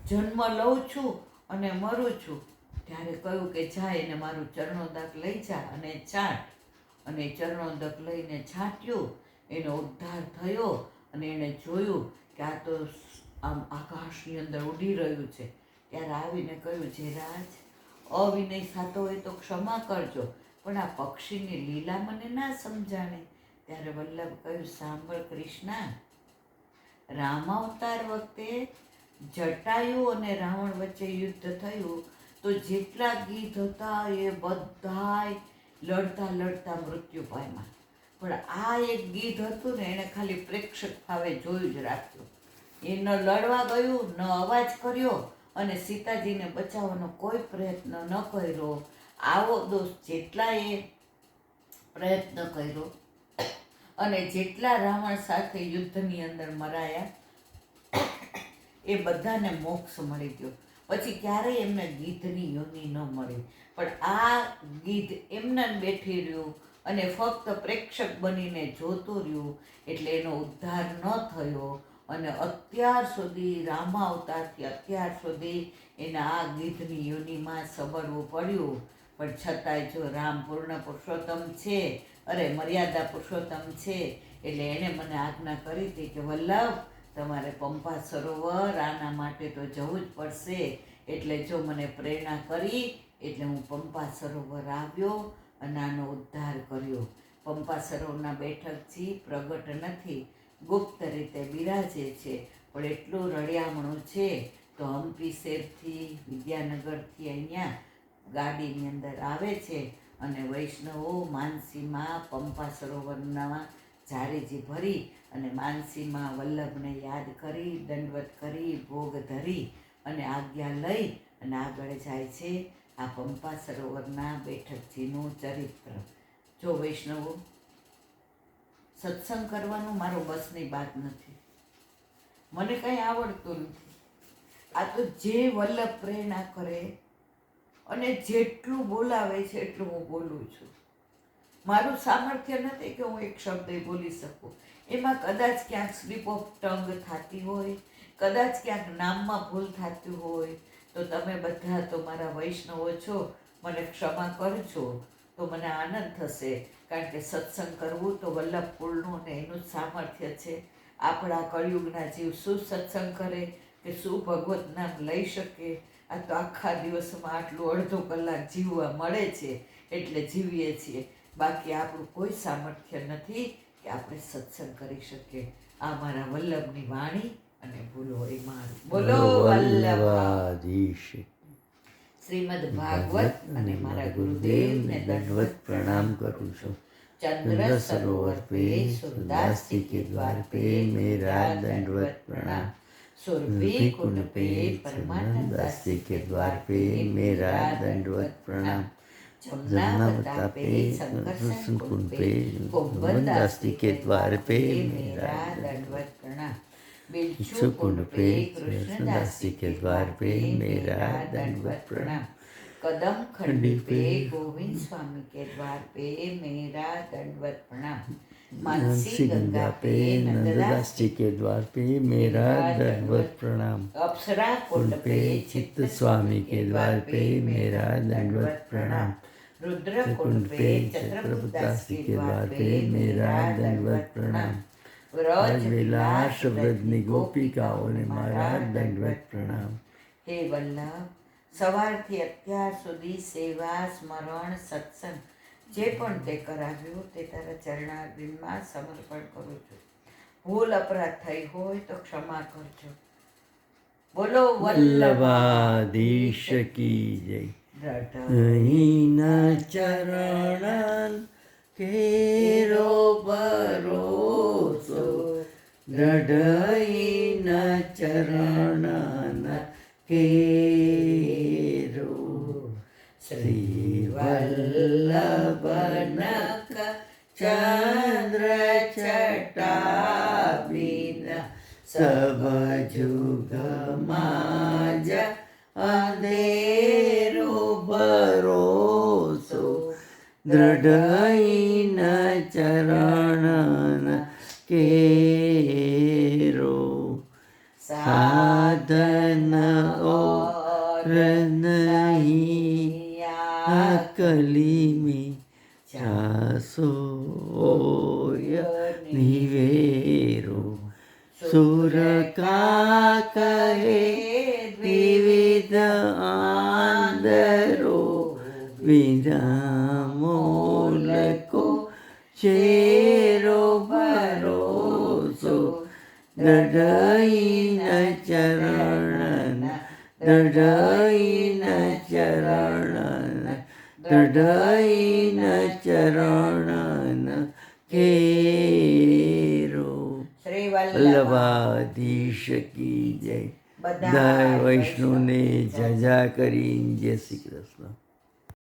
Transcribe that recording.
જન્મ લઉં છું અને મરું છું, ત્યારે કહ્યું કે જા એને મારું ચરણોદક લઈ જા અને છાંટ. અને ચરણોદક લઈને છાંટ્યું, એનો ઉદ્ધાર થયો અને એણે જોયું કે આ તો આમ આકાશની અંદર ઉડી રહ્યું છે. ત્યારે આવીને કહ્યું, જે રાજ, અવિનય થતો હોય તો ક્ષમા કરજો, પણ આ પક્ષીની લીલા મને ના સમજાણે. ત્યારે વલ્લભ કહ્યું, સાંભળ કૃષ્ણા, રામાવતાર વખતે જટાયુ અને રાવણ વચ્ચે યુદ્ધ થયું તો જેટલા ગીધ હતા એ બધાય લડતા લડતા મૃત્યુ પામ્યા. પણ આ એક ગીધ હતું ને, એણે ખાલી પ્રેક્ષક ભાવે જોયું જ રાખ્યું. એ ન લડવા ગયું, ન અવાજ કર્યો અને સીતાજીને બચાવવાનો કોઈ પ્રયત્ન ન કર્યો. આવો દોષ જેટલાએ પ્રયત્ન કર્યો અને જેટલા રાવણ સાથે યુદ્ધની અંદર મરાયા એ બધાને મોક્ષ મળી ગયો. પછી ક્યારેય એમને ગીધની યોની ન મળી. પણ આ ગીધ એમને બેઠી રહ્યું અને ફક્ત પ્રેક્ષક બનીને જોતું રહ્યું, એટલે એનો ઉદ્ધાર ન થયો. અને અત્યાર સુધી રામા અવતારથી અત્યાર સુધી એને આ ગીધની યોનિમાં સબરવું પડ્યું. પણ છતાંય જો રામ પૂર્ણ પુરુષોત્તમ છે, અરે મર્યાદા પુરુષોત્તમ છે, એટલે એણે મને આજ્ઞા કરી હતી કે વલ્લભ, તમારે પંપા સરોવર આના માટે તો જવું જ પડશે. એટલે જો મને પ્રેરણા કરી એટલે હું પંપા સરોવર આવ્યો અને આનો ઉદ્ધાર કર્યો. પંપા સરોવરના બેઠકજી પ્રગટ નથી, ગુપ્ત રીતે બિરાજે છે, પણ એટલું રળિયામણું છે તો હમ્પી શેરથી, વિદ્યાનગરથી અહીંયા ગાડીની અંદર આવે છે અને વૈષ્ણવો માનસીમાં પંપા સરોવરના ઝારીજી ભરી અને માનસીમાં વલ્લભને યાદ કરી, દંડવત કરી, ભોગ ધરી અને આજ્ઞા લઈ અને આગળ જાય છે. આ પંપા સરોવરના બેઠકજીનું ચરિત્ર. જો વૈષ્ણવો, સત્સંગ કરવાનું મારો બસની વાત નથી, મને કંઈ આવડતું નથી. આ તો જે વલ્લભ પ્રેરણા કરે અને જેટલું બોલાવે છે એટલું હું બોલું છું. મારું સામર્થ્ય નથી કે હું એક શબ્દ બોલી શકું. એમાં કદાચ ક્યાંક સ્લીપ ઓફ ટંગ થતી હોય, કદાચ ક્યાંક નામમાં ભૂલ થતી હોય, તો તમે બધા તો મારા વૈષ્ણવો છો, મને ક્ષમા કરજો તો મને આનંદ થશે. કારણ કે સત્સંગ કરવું તો વલ્લભ કુળનું ને એનું જ સામર્થ્ય છે. આપણા કળિયુગના જીવ શું સત્સંગ કરે કે શું ભગવત નામ લઈ શકે? આ તો આખા દિવસમાં આટલું અડધો કલાક જીવવા મળે છે એટલે જીવીએ છીએ. બાકી આપણું કોઈ સામર્થ્ય નથી કે આપણે સત્સંગ કરી શકીએ. આ મારા વલ્લભની વાણી અને ભૂલો એ મારું. બોલો વલ્લભાધીશ. શ્રીમદ ભાગવત અને મારા ગુરુદેવને દંડવત પ્રણામ કરું છું. चंद्र सरोवर पे सूरदास जी के द्वार पे मेरा दंडवत प्रणाम. सुरभि कुंड पे परमानंद दास जी के द्वार पे मेरा दंडवत प्रणाम. जमुनावता पे संकर्षण कुंड पे गोवर्धन दास जी के द्वार पे मेरा दंडवत प्रणाम. बिच्छू कुंड पे कृष्णदास जी के द्वार पे मेरा दंडवत प्रणाम. कदम खंडी पे गोविंद स्वामी के द्वार पे मेरा दंडवत प्रणाम. मानसी गंगा पे नंददास जी के द्वार पे मेरा दंडवत प्रणाम. अप्सरा कुंड पे चित्त स्वामी के द्वार पे मेरा दंडवत प्रणाम. रुद्र कुंड पे छत्रप्रदास जी के द्वार पे मेरा दंडवत प्रणाम. व्रज विलास व्रजनी गोपिकाओं ने मारा दंडवत प्रणाम. हे वल्लभ, સવારથી અત્યાર સુધી સેવા, સ્મરણ, સત્સંગ જે પણ તે કરાવ્યું તે તારા ચરણારવિંદમાં સમર્પણ કરું છું. ભૂલ અપરાધ થઈ હોય તો ક્ષમા કરજો. બોલો વલ્લભાધીશ કી જય. રઢઈના ચરણ કેરો ભરોસો, રઢઈના ચરણ કેરો. શ્રી વલ્લભનક ચંદ્ર છટા બિના સબ જુગમાં જ અંધેરો ભરોસો, દ્રઢઈન ચરણ કેરો. સાધન और नहीं कली में ચાસોય નિવેરો સુર કા કહે વિવિધ આંદરો વિનામોલ કો ચેરો ભરોસો દઢઈ ન ચરણ દઢઈ ન ચરણ દઢઈ ન ચરણ કેરો શ્રી વલ્લભાધીશ કી જય બધા વૈષ્ણવને જજા કરી જય શ્રી કૃષ્ણ.